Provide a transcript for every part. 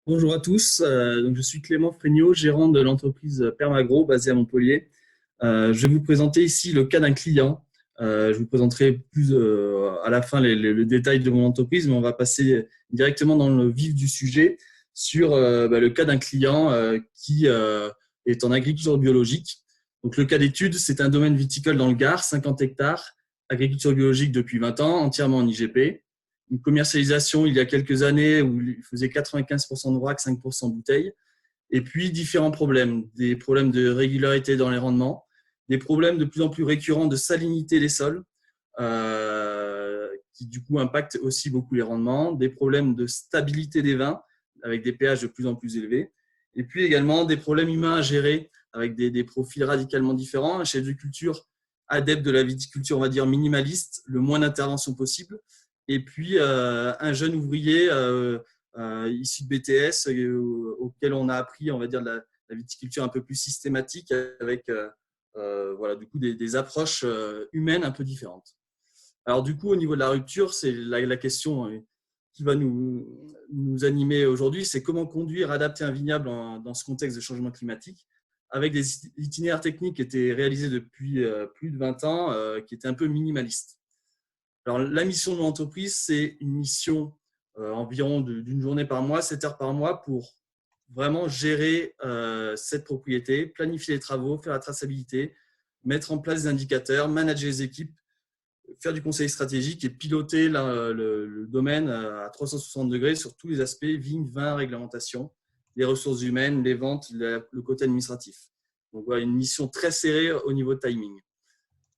Bonjour à tous, donc je suis Clément Fregnaud, gérant de l'entreprise Permagro basée à Montpellier. Je vais vous présenter ici le cas d'un client. Je vous présenterai plus à la fin le détail de mon entreprise, mais on va passer directement dans le vif du sujet sur le cas d'un client qui est en agriculture biologique. Donc le cas d'étude, c'est un domaine viticole dans le Gard, 50 hectares, agriculture biologique depuis 20 ans, entièrement en IGP. Une commercialisation il y a quelques années où il faisait 95% de vrac, 5% de bouteilles. Et puis différents problèmes, des problèmes de régularité dans les rendements, des problèmes de plus en plus récurrents de salinité des sols, qui du coup impactent aussi beaucoup les rendements, des problèmes de stabilité des vins avec des pH de plus en plus élevés, et puis également des problèmes humains à gérer avec des profils radicalement différents, un chef de culture adepte de la viticulture, on va dire minimaliste, le moins d'intervention possible, et puis un jeune ouvrier issu de BTS auquel on a appris, on va dire, la viticulture un peu plus systématique avec voilà, du coup, des approches humaines un peu différentes. Alors du coup, au niveau de la rupture, c'est la question qui va nous animer aujourd'hui, c'est comment conduire, adapter un vignoble dans ce contexte de changement climatique avec des itinéraires techniques qui étaient réalisés depuis plus de 20 ans, qui étaient un peu minimalistes. Alors, la mission de l'entreprise, c'est une mission environ d'une journée par mois, 7 heures par mois, pour vraiment gérer cette propriété, planifier les travaux, faire la traçabilité, mettre en place des indicateurs, manager les équipes, faire du conseil stratégique et piloter le domaine à 360 degrés sur tous les aspects, vignes, vin, réglementation, les ressources humaines, les ventes, le côté administratif. Donc, voilà, une mission très serrée au niveau de timing.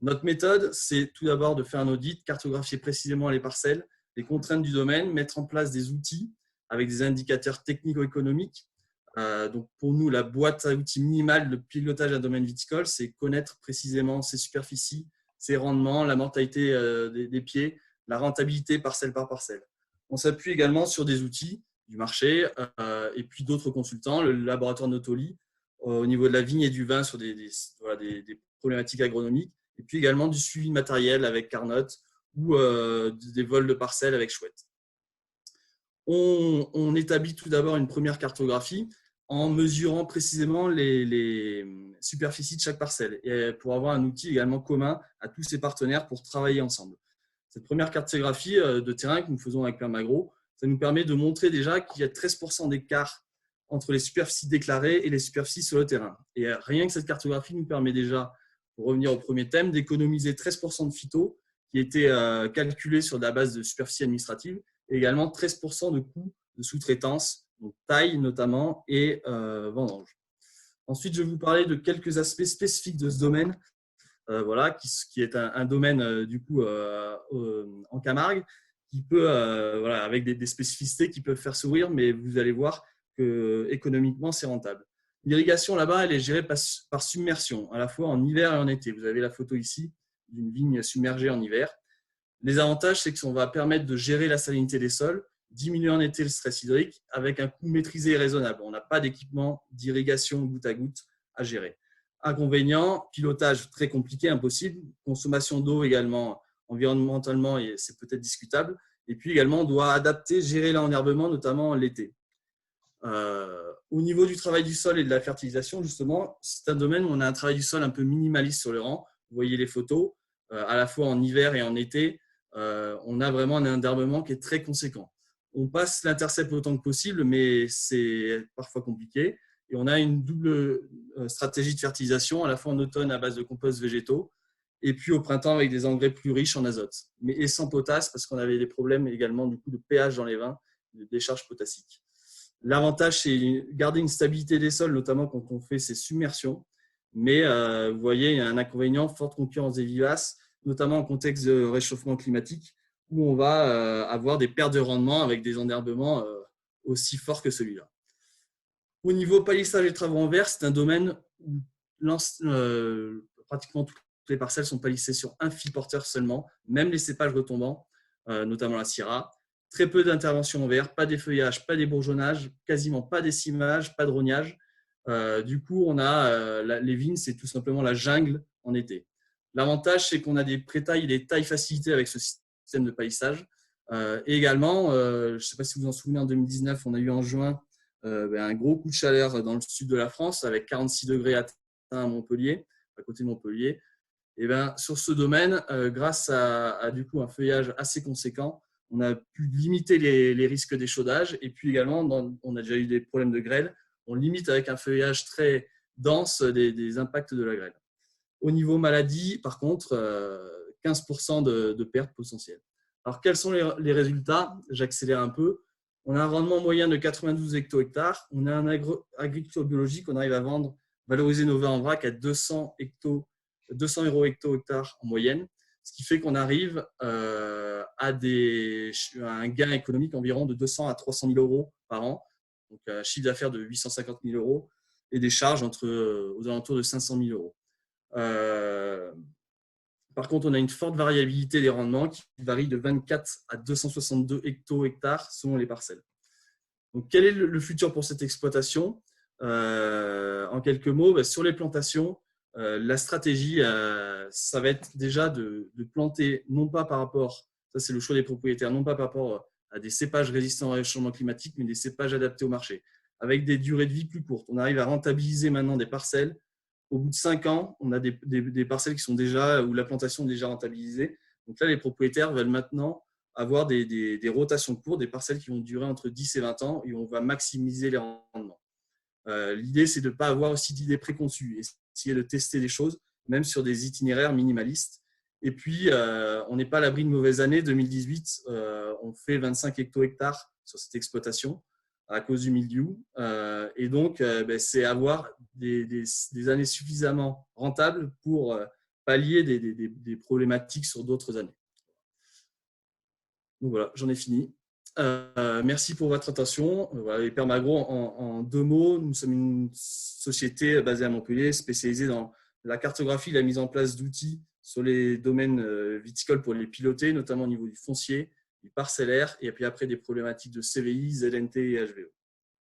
Notre méthode, c'est tout d'abord de faire un audit, cartographier précisément les parcelles, les contraintes du domaine, mettre en place des outils avec des indicateurs technico-économiques. Donc pour nous, la boîte à outils minimale de pilotage d'un domaine viticole, c'est connaître précisément ses superficies, ses rendements, la mortalité des pieds, la rentabilité parcelle par parcelle. On s'appuie également sur des outils du marché et puis d'autres consultants, le laboratoire Notoli, au niveau de la vigne et du vin sur des problématiques agronomiques, et puis également du suivi matériel avec Carnot ou des vols de parcelles avec Chouette. On établit tout d'abord une première cartographie en mesurant précisément les superficies de chaque parcelle et pour avoir un outil également commun à tous ces partenaires pour travailler ensemble. Cette première cartographie de terrain que nous faisons avec Permagro, ça nous permet de montrer déjà qu'il y a 13% d'écart entre les superficies déclarées et les superficies sur le terrain. Et rien que cette cartographie nous permet déjà, pour revenir au premier thème, d'économiser 13% de phyto qui étaient calculés sur la base de superficie administrative et également 13% de coûts de sous-traitance, donc taille notamment et vendange. Ensuite, je vais vous parler de quelques aspects spécifiques de ce domaine, voilà, qui est un domaine du coup en Camargue, qui peut, voilà, avec des spécificités qui peuvent faire sourire, mais vous allez voir que économiquement c'est rentable. L'irrigation là-bas, elle est gérée par submersion, à la fois en hiver et en été. Vous avez la photo ici d'une vigne submergée en hiver. Les avantages, c'est qu'on va permettre de gérer la salinité des sols, diminuer en été le stress hydrique avec un coût maîtrisé et raisonnable. On n'a pas d'équipement d'irrigation goutte à goutte à gérer. Inconvénient, pilotage très compliqué, impossible. Consommation d'eau également, environnementalement, c'est peut-être discutable. Et puis également, on doit adapter, gérer l'enherbement, notamment l'été. Au niveau du travail du sol et de la fertilisation, justement, c'est un domaine où on a un travail du sol un peu minimaliste sur le rang. Vous voyez les photos, à la fois en hiver et en été, on a vraiment un enherbement qui est très conséquent. On passe l'intercept autant que possible, mais c'est parfois compliqué. Et on a une double stratégie de fertilisation, à la fois en automne à base de compost végétaux, et puis au printemps avec des engrais plus riches en azote, mais et sans potasse, parce qu'on avait des problèmes également du coup de pH dans les vins, de décharge potassique. L'avantage, c'est garder une stabilité des sols, notamment quand on fait ces submersions. Mais vous voyez, il y a un inconvénient, forte concurrence des vivaces, notamment en contexte de réchauffement climatique, où on va avoir des pertes de rendement avec des enherbements aussi forts que celui-là. Au niveau palissage et travaux en verre, c'est un domaine où pratiquement toutes les parcelles sont palissées sur un fil porteur seulement, même les cépages retombants, notamment la syrah. Très peu d'interventions en verre, pas d'effeuillage, pas d'ébourgeonnage, quasiment pas d'essimage, pas de rognage. Du coup, on a les vignes, c'est tout simplement la jungle en été. L'avantage, c'est qu'on a des prétailles et des tailles facilitées avec ce système de palissage. Et également, je ne sais pas si vous vous en souvenez, en 2019, on a eu en juin un gros coup de chaleur dans le sud de la France avec 46 degrés atteints à Montpellier, à côté de Montpellier. Et sur ce domaine, grâce à du coup un feuillage assez conséquent, on a pu limiter les risques d'échaudage. Et puis également, on a déjà eu des problèmes de grêle. On limite avec un feuillage très dense des impacts de la grêle. Au niveau maladie, par contre, 15% de pertes potentielles. Alors, quels sont les résultats? J'accélère un peu. On a un rendement moyen de 92 hecto-hectares. On a un agriculture biologique. On arrive à valoriser nos vins en vrac à 200 euros hecto-hectare en moyenne. Ce qui fait qu'on arrive à un gain économique environ de 200 à 300 000 euros par an. Donc, un chiffre d'affaires de 850 000 euros et des charges aux alentours de 500 000 euros. Par contre, on a une forte variabilité des rendements qui varie de 24 à 262 hecto-hectares selon les parcelles. Donc, quel est le futur pour cette exploitation? En quelques mots, sur les plantations, la stratégie, ça va être déjà de planter, non pas par rapport, ça c'est le choix des propriétaires, non pas par rapport à des cépages résistants au réchauffement climatique, mais des cépages adaptés au marché, avec des durées de vie plus courtes. On arrive à rentabiliser maintenant des parcelles. Au bout de 5 ans, on a des parcelles qui sont déjà, où la plantation est déjà rentabilisée. Donc là, les propriétaires veulent maintenant avoir des rotations courtes, des parcelles qui vont durer entre 10 et 20 ans et on va maximiser les rendements. L'idée, c'est de ne pas avoir aussi d'idées préconçues, essayer de tester des choses, même sur des itinéraires minimalistes. Et puis, on n'est pas à l'abri de mauvaises années. 2018, on fait 25 hecto-hectares sur cette exploitation à cause du mildiou. Et donc, c'est avoir des années suffisamment rentables pour pallier des problématiques sur d'autres années. Donc voilà, j'en ai fini. Merci pour votre attention. Voilà, Hypermagro, en 2 mots, nous sommes une société basée à Montpellier, spécialisée dans la cartographie et la mise en place d'outils sur les domaines viticoles pour les piloter, notamment au niveau du foncier, du parcellaire, et puis après des problématiques de CVI, ZNT et HVE.